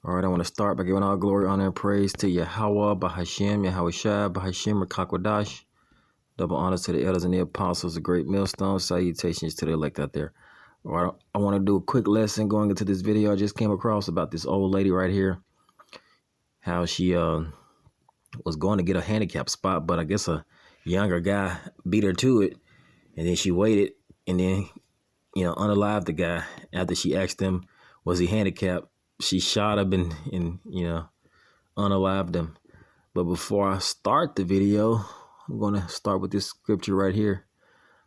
All right, I want to start by giving all glory, honor, and praise to Yahweh, Bahashem, Yahweh Shai, Bahashem, Rakakwadash. Double honors to the elders and the apostles, the great millstone. Salutations to the elect out there. All right, I want to do a quick lesson going into this video I just came across about this old lady right here. How she was going to get a handicap spot, but I guess a younger guy beat her to it. And then she waited and then, unalived the guy after she asked him, was he handicapped? She shot him and unalived him. But before I start the video, I'm going to start with this scripture right here,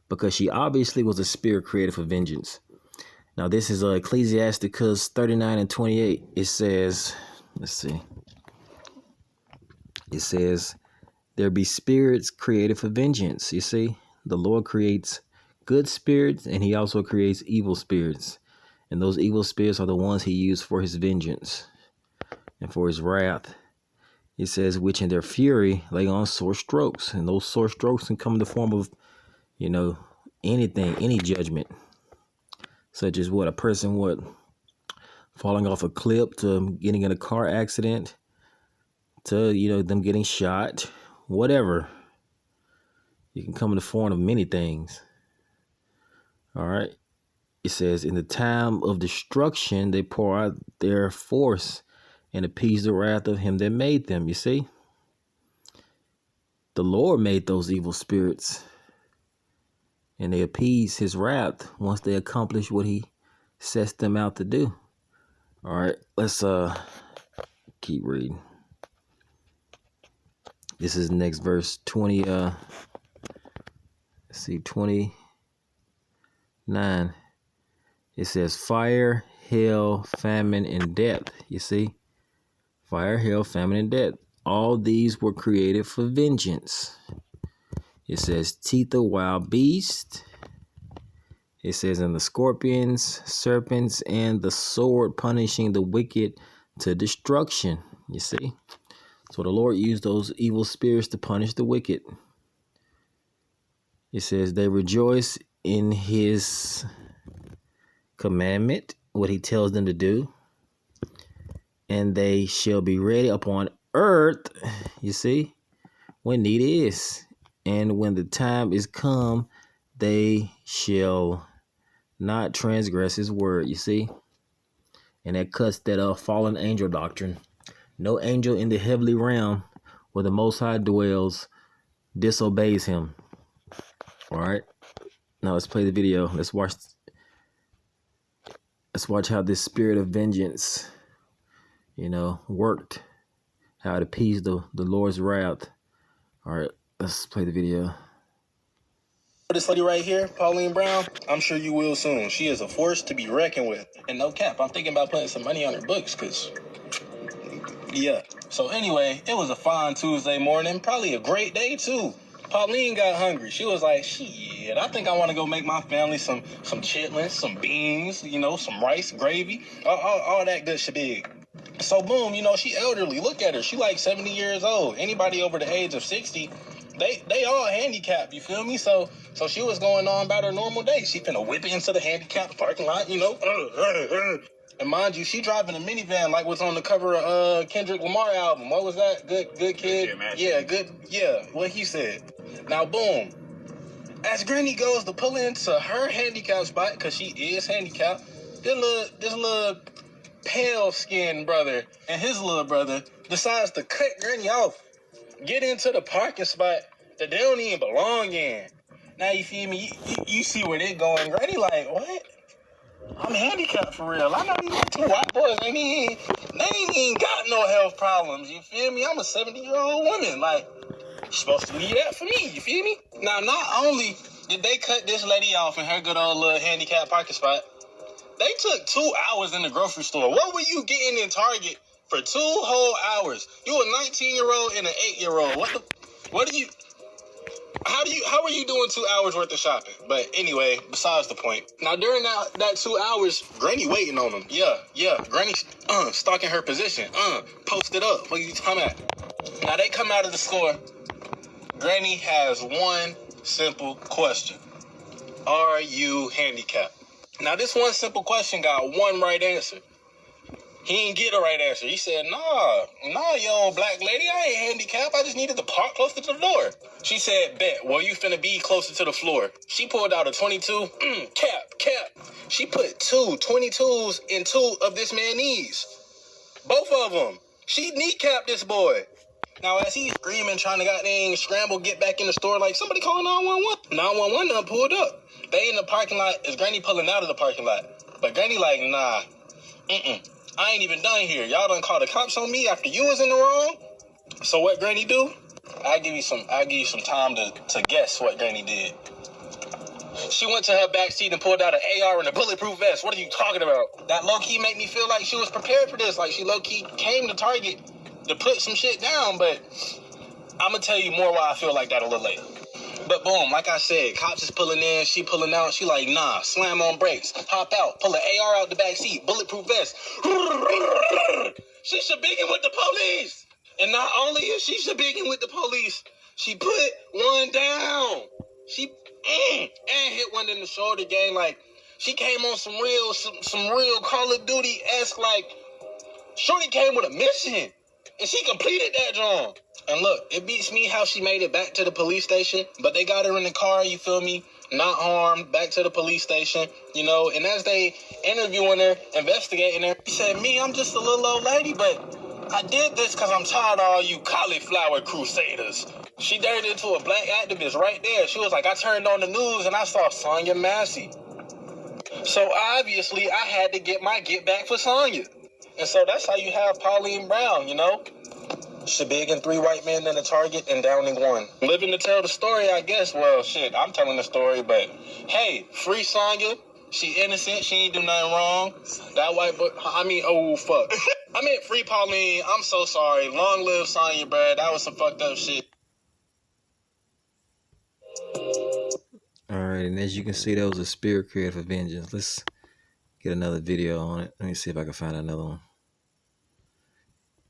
because she obviously was a spirit created for vengeance. Now, this is Ecclesiasticus 39:28. It says, let's see. It says, there be spirits created for vengeance. You see, the Lord creates good spirits and he also creates evil spirits. And those evil spirits are the ones he used for his vengeance and for his wrath. It says, which in their fury lay on sore strokes. And those sore strokes can come in the form of, anything, any judgment. Such as what? A person falling off a cliff, to getting in a car accident, to, them getting shot, whatever. You can come in the form of many things. All right. It says, in the time of destruction, they pour out their force and appease the wrath of him that made them. You see, the Lord made those evil spirits and they appease his wrath once they accomplish what he sets them out to do. All right, let's keep reading. This is next verse 20. Let's see, 29. It says, fire, hail, famine, and death. You see, fire, hail, famine, and death. All these were created for vengeance. It says, teeth of wild beast. It says, and the scorpions, serpents, and the sword, punishing the wicked to destruction. You see, so the Lord used those evil spirits to punish the wicked. It says, they rejoice in his commandment, what he tells them to do, and they shall be ready upon earth, you see, when need is, and when the time is come, they shall not transgress his word. You see, and that cuts that fallen angel doctrine. No angel in the heavenly realm where the Most High dwells disobeys him. All right, now let's play the video. Let's watch how this spirit of vengeance, worked, how it appeased the Lord's wrath. All right, let's play the video. This lady right here, Pauline Brown, I'm sure you will soon. She is a force to be reckoned with. And no cap, I'm thinking about putting some money on her books, because, yeah. So anyway, it was a fine Tuesday morning, probably a great day too. Pauline got hungry. She was like, shit, I think I want to go make my family some chitlins, some beans, some rice, gravy, all that good shebig. So boom, she elderly. Look at her. She like 70 years old. Anybody over the age of 60, they all handicapped, you feel me? So she was going on about her normal day. She finna whip into the handicapped parking lot, And mind you, she driving a minivan like what's on the cover of Kendrick Lamar album. What was that? Good kid? Yeah, good. Yeah, what he said. Now, boom. As Granny goes to pull into her handicap spot, because she is handicapped, this little pale-skinned brother and his little brother decides to cut Granny off, get into the parking spot that they don't even belong in. Now, you feel me? You see where they going. Granny like, what? I'm handicapped for real. I know these two white boys, they ain't even got no health problems, you feel me? I'm a 70-year-old woman. Like, you're supposed to leave that for me, you feel me? Now, not only did they cut this lady off in her good old little handicapped parking spot, they took 2 hours in the grocery store. What were you getting in Target for 2 whole hours? You a 19-year-old and an 8-year-old. How are you doing 2 hours worth of shopping? But anyway, besides the point. Now, during that 2 hours, Granny waiting on them. Yeah. Granny stalking her position. Posted up. What are you talking about? Now, they come out of the store. Granny has one simple question. Are you handicapped? Now, this one simple question got one right answer. He didn't get the right answer. He said, nah, you old black lady, I ain't handicapped. I just needed to park closer to the door. She said, bet, well, you finna be closer to the floor. She pulled out a 22. Cap. She put 22s in two of this man's knees. Both of them. She kneecapped this boy. Now, as he's screaming, trying to goddamn scramble, get back in the store, like, somebody call 911. 911 done pulled up. They in the parking lot. Is Granny pulling out of the parking lot? But Granny like, nah, I ain't even done here. Y'all done called the cops on me after you was in the wrong. So what Granny do? I'll give you some time to guess what Granny did. She went to her back seat and pulled out an AR and a bulletproof vest. What are you talking about? That low-key made me feel like she was prepared for this. Like she low-key came to Target to put some shit down, but I'm going to tell you more why I feel like that a little later. But boom, like I said, cops is pulling in, she pulling out. She like, nah, slam on brakes, hop out, pull an AR out the back seat, bulletproof vest. She shabigging with the police. And not only is she shabigging with the police, she put one down. She and hit one in the shoulder game. Like she came on some real Call of Duty-esque, like shorty came with a mission. And she completed that job. And look, it beats me how she made it back to the police station, but they got her in the car, you feel me? Not harmed, back to the police station, you know, and as they interviewing her, investigating her, she said, I'm just a little old lady, but I did this because I'm tired of all you cauliflower crusaders. She turned into a black activist right there. She was like, I turned on the news and I saw Sonya Massey. So obviously I had to get back for Sonya. And so that's how you have Pauline Brown, you know? Shabigging 3 white men in a Target and downing 1. Living to tell the story, I guess. Well, shit, I'm telling the story, but hey, free Sonya. She innocent. She ain't do nothing wrong. That white boy, oh, fuck. I meant free Pauline. I'm so sorry. Long live Sonya, bruh. That was some fucked up shit. All right, and as you can see, that was a spirit created for vengeance. Let's get another video on it. Let me see if I can find another one.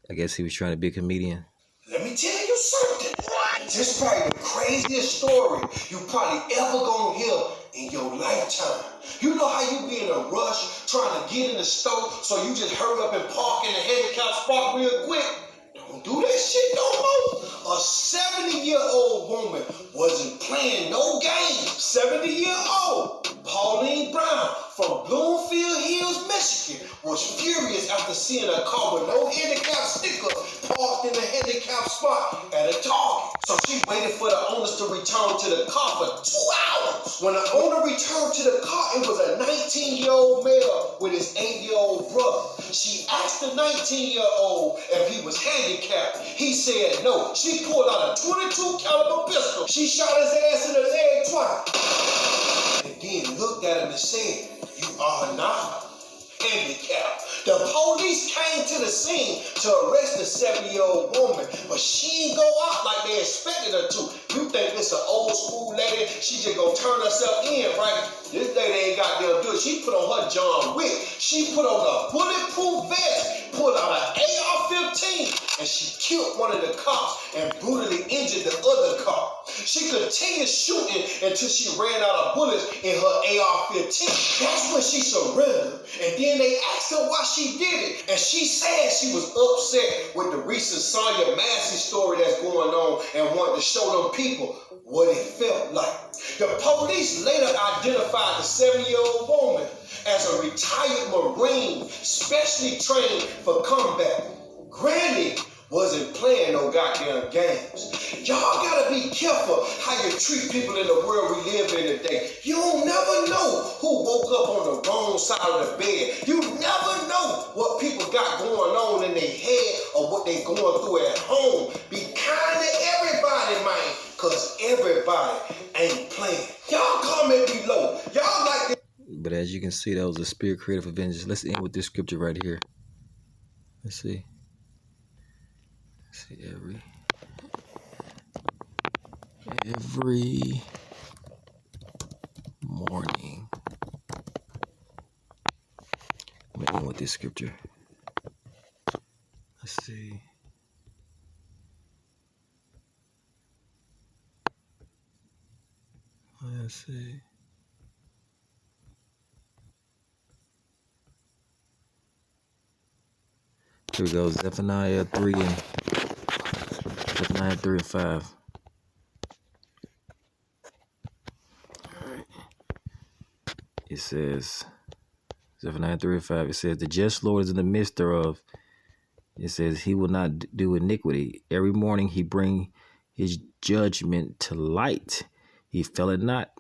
I guess he was trying to be a comedian. Let me tell you something. What? This is probably the craziest story you probably ever gonna hear in your lifetime. You know how you be in a rush trying to get in the store, so you just hurry up and park in the handicap spot real quick? Don't do that shit no more. A 70-year-old woman wasn't playing no games. 70-year-old Pauline Brown from Bloomfield Hills, Michigan, was furious after seeing a car with no handicap sticker parked in the handicap spot at a Target. So she waited for the owners to return to the car for 2 hours. When the owner returned to the car, it was a 19-year-old male with his 8-year-old brother. She asked the 19-year-old if he was handicapped. He said no. She pulled out a .22 caliber pistol. She shot his ass in the leg twice. And then looked at him and said, "You are not handicapped." The police came to the scene to arrest the 70-year-old woman, but she didn't go out like they expected her to. You think this an old school lady? She just gonna turn herself in, right? This lady ain't got to do it. She put on her John Wick. She put on a bulletproof vest, pulled out an AR-15, and she killed one of the cops and brutally injured the other cop. She continued shooting until she ran out of bullets in her AR-15. That's when she surrendered. And then they asked her why she did it. And she said she was upset with the recent Sonya Massey story that's going on and wanted to show them people what it felt like. The police later identified the 70-year-old woman as a retired Marine, specially trained for combat. Granny wasn't playing no goddamn games. Y'all gotta be careful how you treat people in the world we live in today. You don't never know who woke up on the wrong side of the bed. You never know what people got going on in their head or what they going through at home. Be kind to everybody, man, because everybody ain't playing. Y'all comment below. Y'all like this. But as you can see, that was a spirit created for vengeance. Let's end with this scripture right here. Let's see. See, every morning. I'm gonna end with this scripture. Let's see. Let's see. Here we go. Zephaniah 3 and 5. It says, Zephaniah 3 and 5, it says, the just Lord is in the midst thereof. It says, he will not do iniquity. Every morning he bring his judgment to light. He fail it not,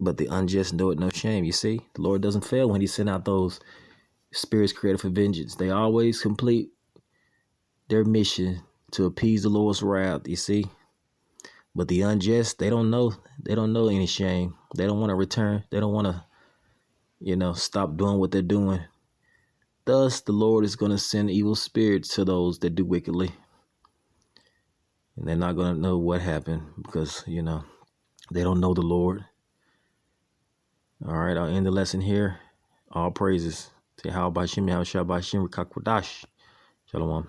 but the unjust know it no shame. You see, the Lord doesn't fail when he sent out those spirits created for vengeance. They always complete their mission to appease the Lord's wrath, you see. But the unjust, they don't know any shame. They don't want to return. They don't want to, stop doing what they're doing. Thus, the Lord is going to send evil spirits to those that do wickedly. And they're not going to know what happened because, they don't know the Lord. All right, I'll end the lesson here. All praises to Yahweh Bashim, Yahweh Shabbat Shem, Rikakwadash. Shalom.